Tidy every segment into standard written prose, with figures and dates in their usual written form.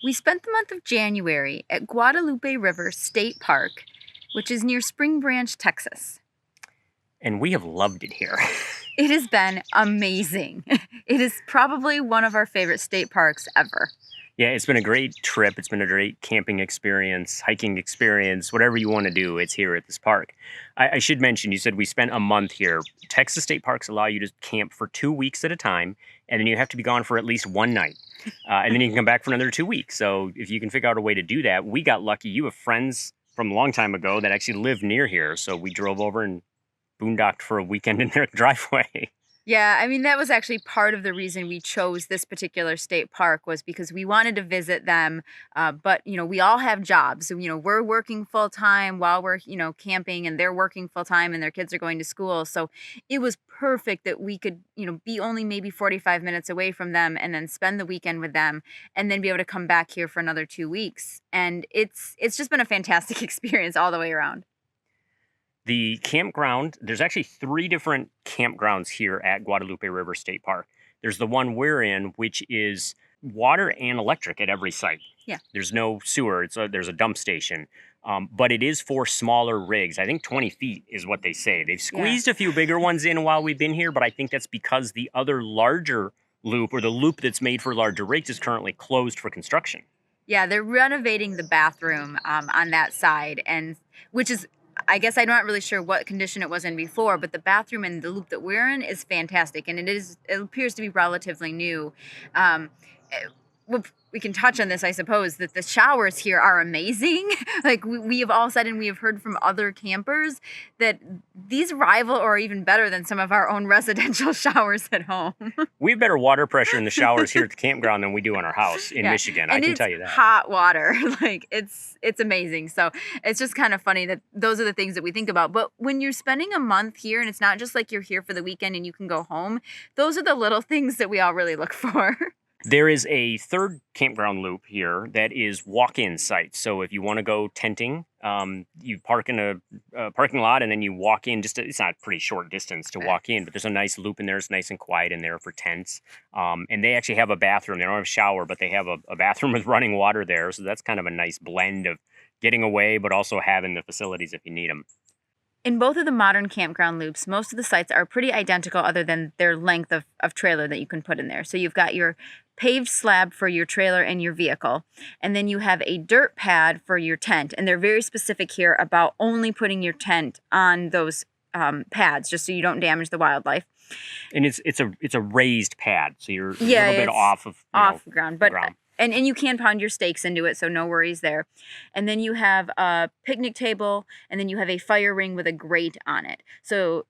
We spent the month of January at Guadalupe River State Park, which is near Spring Branch, Texas. And we have loved it here. It has been amazing. It is probably one of our favorite state parks ever. Yeah, it's been a great trip. It's been a great camping experience, hiking experience, whatever you want to do, it's here at this park. I should mention, you said we spent a month here. Texas state parks allow you to camp for 2 weeks at a time, and then you have to be gone for at least one night. And then you can come back for another 2 weeks. So if you can figure out a way to do that, we got lucky. You have friends from a long time ago that actually live near here. So we drove over and boondocked for a weekend in their driveway. Yeah, I mean, that was actually part of the reason we chose this particular state park was because we wanted to visit them. But, we all have jobs. So, we're working full time while we're, camping and they're working full time and their kids are going to school. So it was perfect that we could, be only maybe 45 minutes away from them and then spend the weekend with them and then be able to come back here for another 2 weeks. And it's just been a fantastic experience all the way around. The campground, there's actually 3 different campgrounds here at Guadalupe River State Park. There's the one we're in, which is water and electric at every site. Yeah. There's no sewer. There's a dump station. But it is for smaller rigs. I think 20 feet is what they say. They've squeezed a few bigger ones in while we've been here, but I think that's because the other larger loop, or the loop that's made for larger rigs, is currently closed for construction. Yeah, they're renovating the bathroom on that side, and which is, I guess I'm not really sure what condition it was in before, but the bathroom in the loop that we're in is fantastic, and it appears to be relatively new. We can touch on this, I suppose, that the showers here are amazing. Like we have all said, and we have heard from other campers that these rival or even better than some of our own residential showers at home. We have better water pressure in the showers here at the campground than we do in our house in Michigan. And I can tell you that. Hot water, like it's amazing. So it's just kind of funny that those are the things that we think about. But when you're spending a month here, and it's not just like you're here for the weekend and you can go home, those are the little things that we all really look for. There is a third campground loop here that is walk-in sites. So if you want to go tenting, you park in a parking lot and then you walk in. It's not a pretty short distance to walk in, but there's a nice loop in there. It's nice and quiet in there for tents. And they actually have a bathroom. They don't have a shower, but they have a bathroom with running water there. So that's kind of a nice blend of getting away, but also having the facilities if you need them. In both of the modern campground loops, most of the sites are pretty identical other than their length of trailer that you can put in there. So you've got your paved slab for your trailer and your vehicle, and then you have a dirt pad for your tent. And they're very specific here about only putting your tent on those pads, just so you don't damage the wildlife. And it's a raised pad, so you're a little bit off the ground, but ground. And you can pound your stakes into it, so no worries there. And then you have a picnic table, and then you have a fire ring with a grate on it. So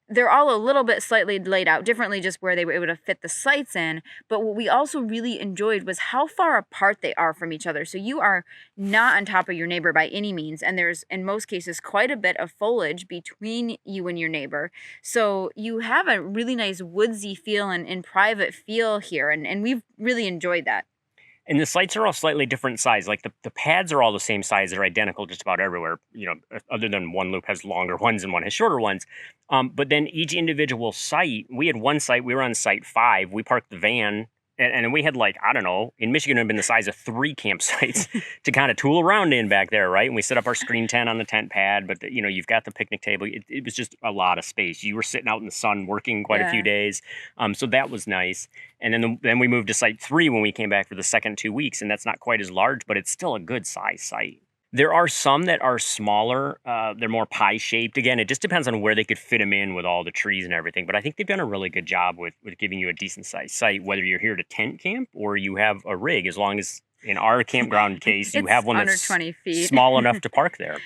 they're all a little bit slightly laid out differently, just where they were able to fit the sites in. But what we also really enjoyed was how far apart they are from each other. So you are not on top of your neighbor by any means. And there's, in most cases, quite a bit of foliage between you and your neighbor. So you have a really nice woodsy feel and private feel here. And we've really enjoyed that. And the sites are all slightly different size. Like the pads are all the same size. They're identical just about everywhere, other than one loop has longer ones and one has shorter ones. But then each individual site, we had one site, we were on site 5. We parked the van and we had in Michigan, it would have been the size of 3 campsites to kind of tool around in back there, right? And we set up our screen tent on the tent pad, but you've got the picnic table. It was just a lot of space. You were sitting out in the sun working quite a few days. So that was nice. And then we moved to site 3 when we came back for the second 2 weeks, and that's not quite as large, but it's still a good size site. There are some that are smaller. They're more pie-shaped. Again, it just depends on where they could fit them in with all the trees and everything. But I think they've done a really good job with giving you a decent-sized site, whether you're here to tent camp or you have a rig, as long as, in our campground case, you have one that's 20 feet. Small enough to park there.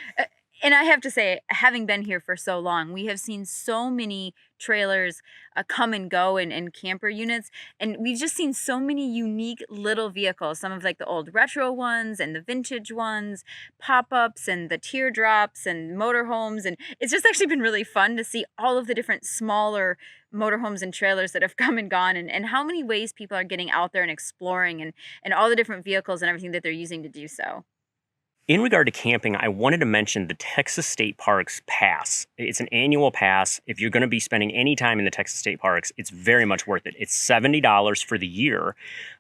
And I have to say, having been here for so long, we have seen so many trailers come and go and camper units. And we've just seen so many unique little vehicles, some of like the old retro ones and the vintage ones, pop-ups and the teardrops and motorhomes. And it's just actually been really fun to see all of the different smaller motorhomes and trailers that have come and gone, and how many ways people are getting out there and exploring and all the different vehicles and everything that they're using to do so. In regard to camping, I wanted to mention the Texas State Parks Pass. It's an annual pass. If you're going to be spending any time in the Texas State Parks, it's very much worth it. It's $70 for the year,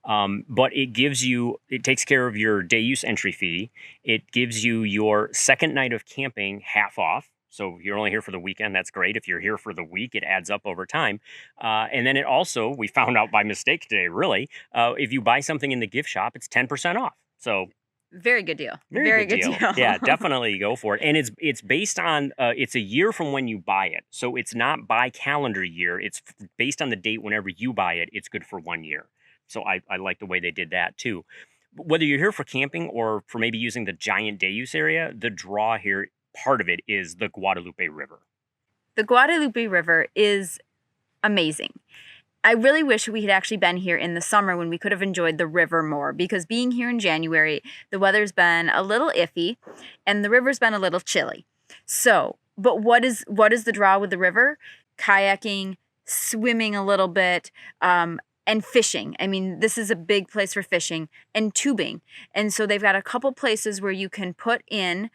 but it takes care of your day use entry fee. It gives you your second night of camping half off. So if you're only here for the weekend, that's great. If you're here for the week, it adds up over time. And then it also, we found out by mistake today, really, if you buy something in the gift shop, it's 10% off. So very good deal. Very good deal. Yeah, definitely go for it. And it's based on it's a year from when you buy it. So it's not by calendar year. It's based on the date whenever you buy it. It's good for 1 year. So I like the way they did that too. Whether you're here for camping or for maybe using the giant day use area, the draw here, part of it is the Guadalupe River. The Guadalupe River is amazing. I really wish we had actually been here in the summer when we could have enjoyed the river more, because being here in January, the weather's been a little iffy and the river's been a little chilly. So, but what is the draw with the river? Kayaking, swimming a little bit, and fishing. I mean, this is a big place for fishing, and tubing. And so they've got a couple places where you can put in,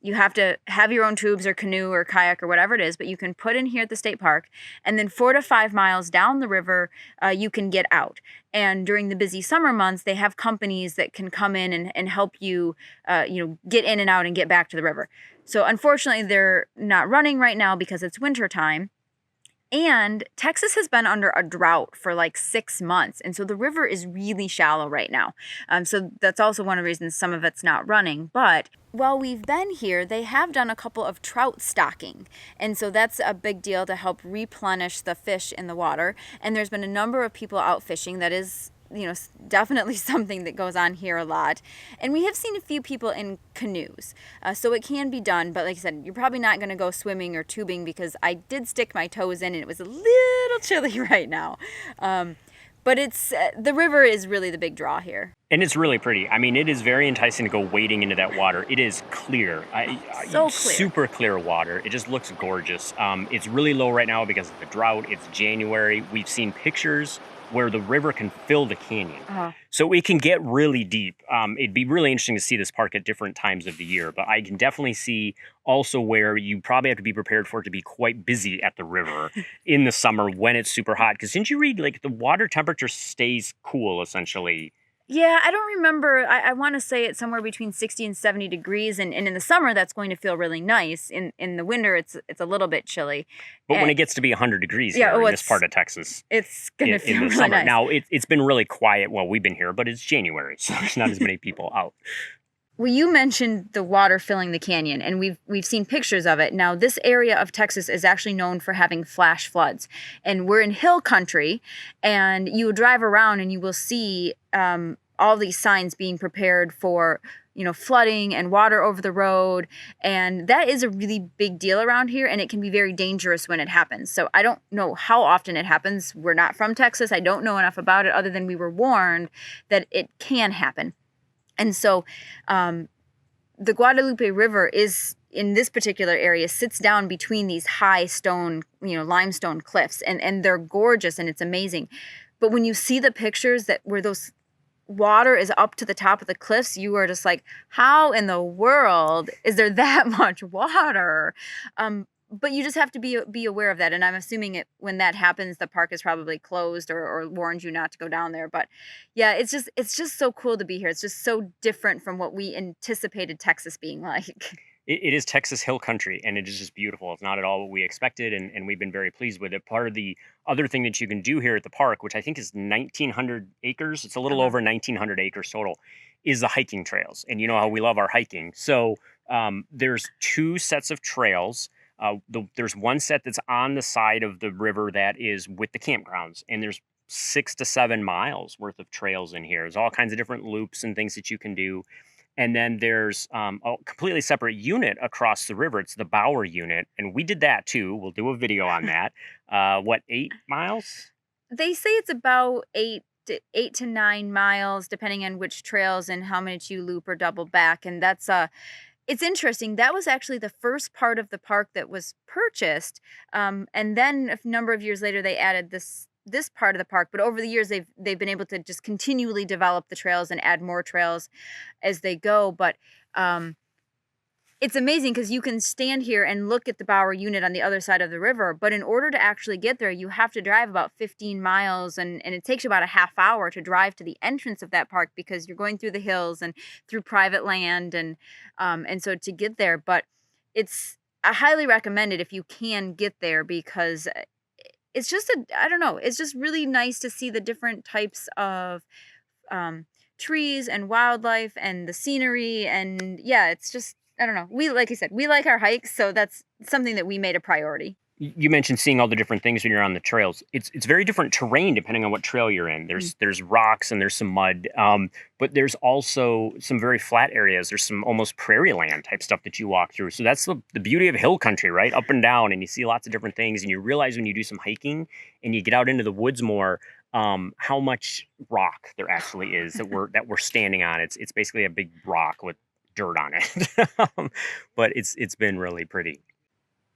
you have to have your own tubes or canoe or kayak or whatever it is, but you can put in here at the state park, and then 4 to 5 miles down the river, you can get out. And during the busy summer months, they have companies that can come in and help you, get in and out and get back to the river. So unfortunately, they're not running right now because it's winter time. And Texas has been under a drought for like 6 months. And so the river is really shallow right now. So that's also one of the reasons some of it's not running. But while we've been here, they have done a couple of trout stocking. And so that's a big deal to help replenish the fish in the water. And there's been a number of people out fishing. That is, definitely something that goes on here a lot. And we have seen a few people in canoes. So it can be done, but like I said, you're probably not going to go swimming or tubing, because I did stick my toes in and it was a little chilly right now. But it's the river is really the big draw here. And it's really pretty. I mean, it is very enticing to go wading into that water. It is clear. So clear. Super clear water. It just looks gorgeous. It's really low right now because of the drought. It's January. We've seen pictures where the river can fill the canyon. Uh-huh. So it can get really deep. It'd be really interesting to see this park at different times of the year, but I can definitely see also where you probably have to be prepared for it to be quite busy at the river in the summer when it's super hot. Because didn't you read, like, the water temperature stays cool, essentially? Yeah, I don't remember. I want to say it's somewhere between 60 and 70 degrees. And in the summer, that's going to feel really nice. In the winter, it's a little bit chilly. But when it gets to be 100 degrees here in this part of Texas, it's going to feel in the really summer. nice. Now, it's been really quiet while we've been here, but it's January, so there's not as many people out. Well, you mentioned the water filling the canyon, and we've seen pictures of it. Now, this area of Texas is actually known for having flash floods, and we're in hill country, and you drive around and you will see all these signs being prepared for, flooding and water over the road, and that is a really big deal around here, and it can be very dangerous when it happens. So I don't know how often it happens. We're not from Texas. I don't know enough about it other than we were warned that it can happen. And so the Guadalupe River is, in this particular area, sits down between these high stone, limestone cliffs, and they're gorgeous and it's amazing. But when you see the pictures where those water is up to the top of the cliffs, you are just like, how in the world is there that much water? But you just have to be aware of that. And I'm assuming when that happens, the park is probably closed or warns you not to go down there. But yeah, it's just so cool to be here. It's just so different from what we anticipated Texas being like. It is Texas hill country, and it is just beautiful. It's not at all what we expected, and we've been very pleased with it. Part of the other thing that you can do here at the park, which I think is 1,900 acres, it's a little over 1,900 acres total, is the hiking trails. And you know how we love our hiking. So there's 2 sets of trails. There's one set that's on the side of the river that is with the campgrounds, and there's 6 to 7 miles worth of trails in here. There's all kinds of different loops and things that you can do. And then there's a completely separate unit across the river. It's the Bower unit, and we did that too. We'll do a video on that. 8 miles? They say it's about 8 to 9 miles, depending on which trails and how much you loop or double back. And that's it's interesting. That was actually the first part of the park that was purchased. And then a number of years later, they added this this part of the park, but over the years they've been able to just continually develop the trails and add more trails as they go. But it's amazing because you can stand here and look at the Bower Unit on the other side of the river, but in order to actually get there, you have to drive about 15 miles, and it takes you about a half hour to drive to the entrance of that park because you're going through the hills and through private land, and so to get there. But I highly recommend it if you can get there, because it's just I don't know, it's just really nice to see the different types of trees and wildlife and the scenery, and yeah, it's just, I don't know. Like I said, we like our hikes, so that's something that we made a priority. You mentioned seeing all the different things when you're on the trails. It's very different terrain depending on what trail you're in. There's rocks and there's some mud, but there's also some very flat areas. There's some almost prairie land type stuff that you walk through. So that's the beauty of hill country, right? Up and down, and you see lots of different things. And you realize when you do some hiking and you get out into the woods more, how much rock there actually is that we're standing on. It's basically a big rock with dirt on it. But it's been really pretty.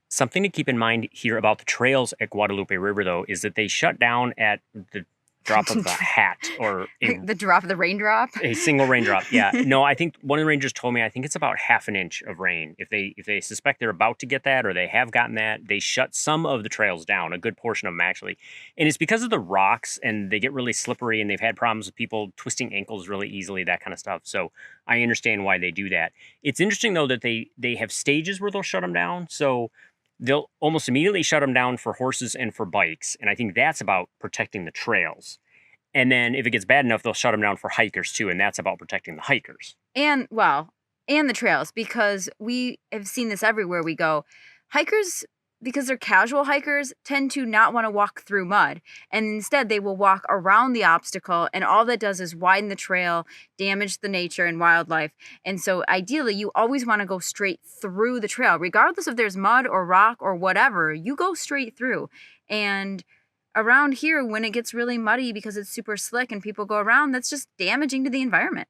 Something to keep in mind here about the trails at Guadalupe River, though, is that they shut down at the drop of a hat, or the drop of the raindrop. A single raindrop. Yeah. No, I think one of the rangers told me, I think it's about half an inch of rain. If they suspect they're about to get that, or they have gotten that, they shut some of the trails down, a good portion of them actually. And it's because of the rocks, and they get really slippery, and they've had problems with people twisting ankles really easily, that kind of stuff. So I understand why they do that. It's interesting, though, that they have stages where they'll shut them down. So they'll almost immediately shut them down for horses and for bikes. And I think that's about protecting the trails. And then if it gets bad enough, they'll shut them down for hikers too. And that's about protecting the hikers. And the trails, because we have seen this everywhere we go. Hikers, because they're casual hikers, tend to not want to walk through mud. And instead they will walk around the obstacle, and all that does is widen the trail, damage the nature and wildlife. And so ideally you always want to go straight through the trail, regardless if there's mud or rock or whatever. You go straight through. And around here, when it gets really muddy because it's super slick and people go around, that's just damaging to the environment.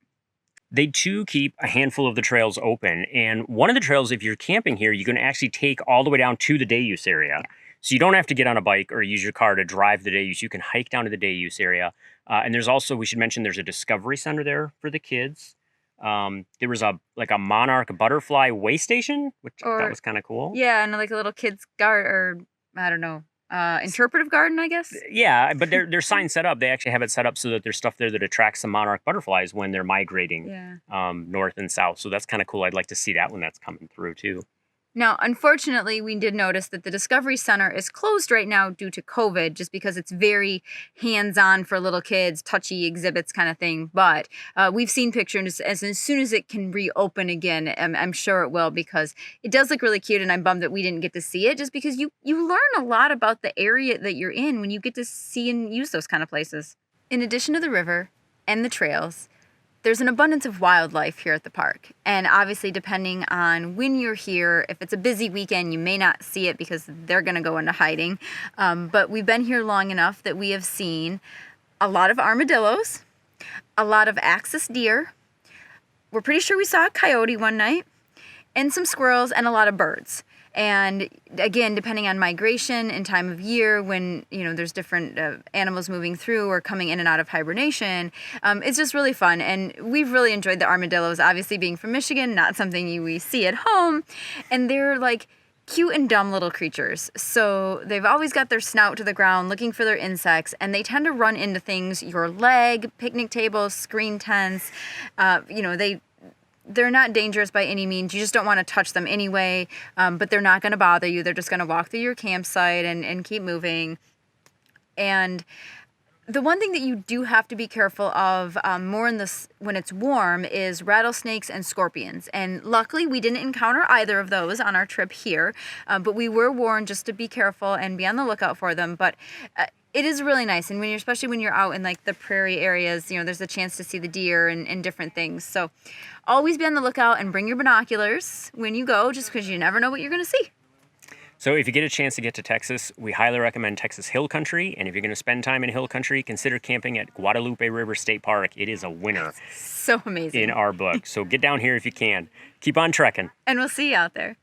They too keep a handful of the trails open. And one of the trails, if you're camping here, you can actually take all the way down to the day use area. Yeah. So you don't have to get on a bike or use your car to drive the day use. You can hike down to the day use area. And there's also, we should mention, there's a discovery center there for the kids. There was a monarch butterfly way station, which I thought was kind of cool. Yeah, and like a little kid's garden, or I don't know, interpretive garden, I guess. Yeah, but their signs set up. They actually have it set up so that there's stuff there that attracts some monarch butterflies when they're migrating north and south. So that's kind of cool. I'd like to see that when that's coming through too. Now, unfortunately, we did notice that the Discovery Center is closed right now due to COVID, just because it's very hands-on for little kids, touchy exhibits kind of thing. But we've seen pictures, as soon as it can reopen again, I'm sure it will, because it does look really cute, and I'm bummed that we didn't get to see it, just because you learn a lot about the area that you're in when you get to see and use those kind of places. In addition to the river and the trails, there's an abundance of wildlife here at the park. And obviously, depending on when you're here, if it's a busy weekend, you may not see it because they're going to go into hiding. But we've been here long enough that we have seen a lot of armadillos, a lot of axis deer. We're pretty sure we saw a coyote one night, and some squirrels, and a lot of birds. And again, depending on migration and time of year, when there's different animals moving through or coming in and out of hibernation, it's just really fun. And we've really enjoyed the armadillos. Obviously, being from Michigan, not something we see at home, and they're like cute and dumb little creatures. So they've always got their snout to the ground looking for their insects, and they tend to run into things: your leg, picnic tables, screen tents. They're not dangerous by any means. You just don't want to touch them anyway, but they're not going to bother you. They're just going to walk through your campsite and keep moving. And the one thing that you do have to be careful of more when it's warm is rattlesnakes and scorpions. And luckily, we didn't encounter either of those on our trip here, but we were warned just to be careful and be on the lookout for them. But it is really nice, and especially when you're out in like the prairie areas, there's a chance to see the deer and different things. So always be on the lookout and bring your binoculars when you go, just because you never know what you're going to see. So if you get a chance to get to Texas, we highly recommend Texas Hill Country. And if you're going to spend time in Hill Country, consider camping at Guadalupe River State Park. It is a winner. So amazing. In our book. So get down here if you can. Keep on trekking. And we'll see you out there.